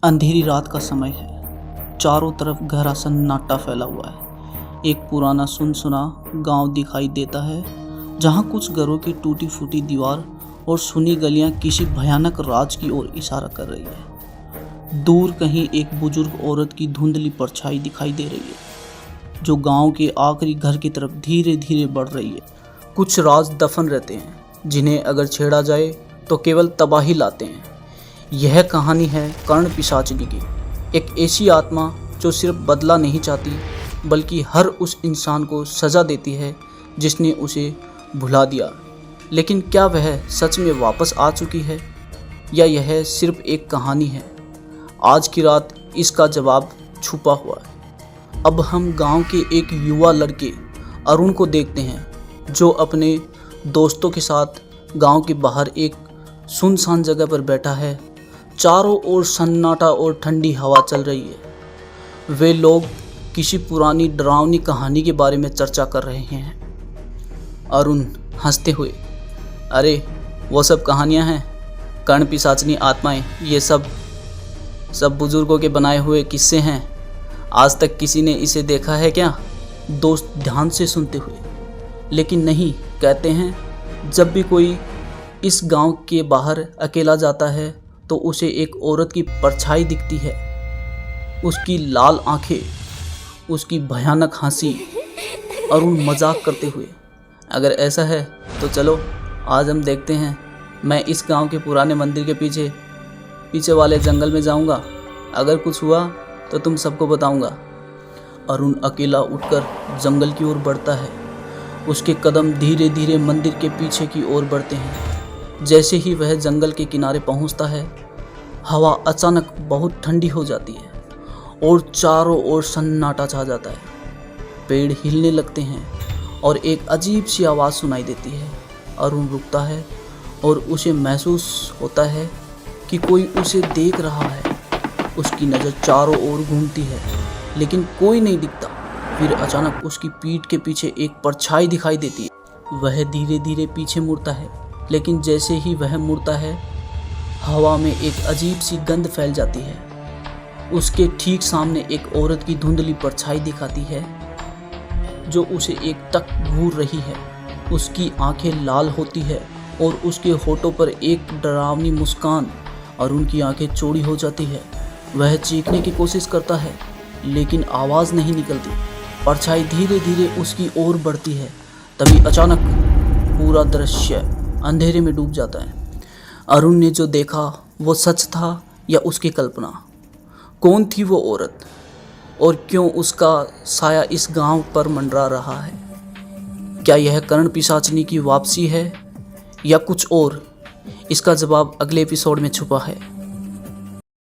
अंधेरी रात का समय है। चारों तरफ गहरा सन्नाटा फैला हुआ है। एक पुराना सुनसुना गांव दिखाई देता है, जहां कुछ घरों की टूटी फूटी दीवार और सुनी गलियां किसी भयानक राज की ओर इशारा कर रही है। दूर कहीं एक बुजुर्ग औरत की धुंधली परछाई दिखाई दे रही है, जो गांव के आखिरी घर की तरफ धीरे धीरे बढ़ रही है। कुछ राज दफन रहते हैं, जिन्हें अगर छेड़ा जाए तो केवल तबाही लाते हैं। यह कहानी है कर्ण पिशाचिनी की, एक ऐसी आत्मा जो सिर्फ बदला नहीं चाहती, बल्कि हर उस इंसान को सज़ा देती है जिसने उसे भुला दिया। लेकिन क्या वह सच में वापस आ चुकी है, या यह सिर्फ एक कहानी है? आज की रात इसका जवाब छुपा हुआ है। अब हम गांव के एक युवा लड़के अरुण को देखते हैं, जो अपने दोस्तों के साथ गांव के बाहर एक सुनसान जगह पर बैठा है। चारों ओर सन्नाटा और ठंडी हवा चल रही है। वे लोग किसी पुरानी डरावनी कहानी के बारे में चर्चा कर रहे हैं। अरुण हंसते हुए, अरे वो सब कहानियां हैं, कर्ण पिशाचिनी आत्माएं, ये सब बुजुर्गों के बनाए हुए किस्से हैं। आज तक किसी ने इसे देखा है क्या? दोस्त ध्यान से सुनते हुए, लेकिन नहीं, कहते हैं जब भी कोई इस गांव के बाहर अकेला जाता है तो उसे एक औरत की परछाई दिखती है। उसकी लाल आंखें, उसकी भयानक हंसी। अरुण मजाक करते हुए, अगर ऐसा है तो चलो आज हम देखते हैं। मैं इस गांव के पुराने मंदिर के पीछे वाले जंगल में जाऊंगा। अगर कुछ हुआ तो तुम सबको बताऊंगा। अरुण अकेला उठकर जंगल की ओर बढ़ता है। उसके कदम धीरे धीरे मंदिर के पीछे की ओर बढ़ते हैं। जैसे ही वह जंगल के किनारे पहुंचता है, हवा अचानक बहुत ठंडी हो जाती है और चारों ओर सन्नाटा छा जाता है। पेड़ हिलने लगते हैं और एक अजीब सी आवाज़ सुनाई देती है। अरुण रुकता है और उसे महसूस होता है कि कोई उसे देख रहा है। उसकी नज़र चारों ओर घूमती है, लेकिन कोई नहीं दिखता। फिर अचानक उसकी पीठ के पीछे एक परछाई दिखाई देती है। वह धीरे धीरे पीछे मुड़ता है, लेकिन जैसे ही वह मुड़ता है, हवा में एक अजीब सी गंध फैल जाती है। उसके ठीक सामने एक औरत की धुंधली परछाई दिखाती है, जो उसे एक टक घूर रही है। उसकी आंखें लाल होती है और उसके होठों पर एक डरावनी मुस्कान। और उनकी आंखें चौड़ी हो जाती है। वह चीखने की कोशिश करता है, लेकिन आवाज़ नहीं निकलती। परछाई धीरे धीरे उसकी ओर बढ़ती है। तभी अचानक पूरा दृश्य अंधेरे में डूब जाता है। अरुण ने जो देखा वो सच था या उसकी कल्पना? कौन थी वो औरत, और क्यों उसका साया इस गांव पर मंडरा रहा है? क्या यह कर्ण पिशाचिनी की वापसी है या कुछ और? इसका जवाब अगले एपिसोड में छुपा है।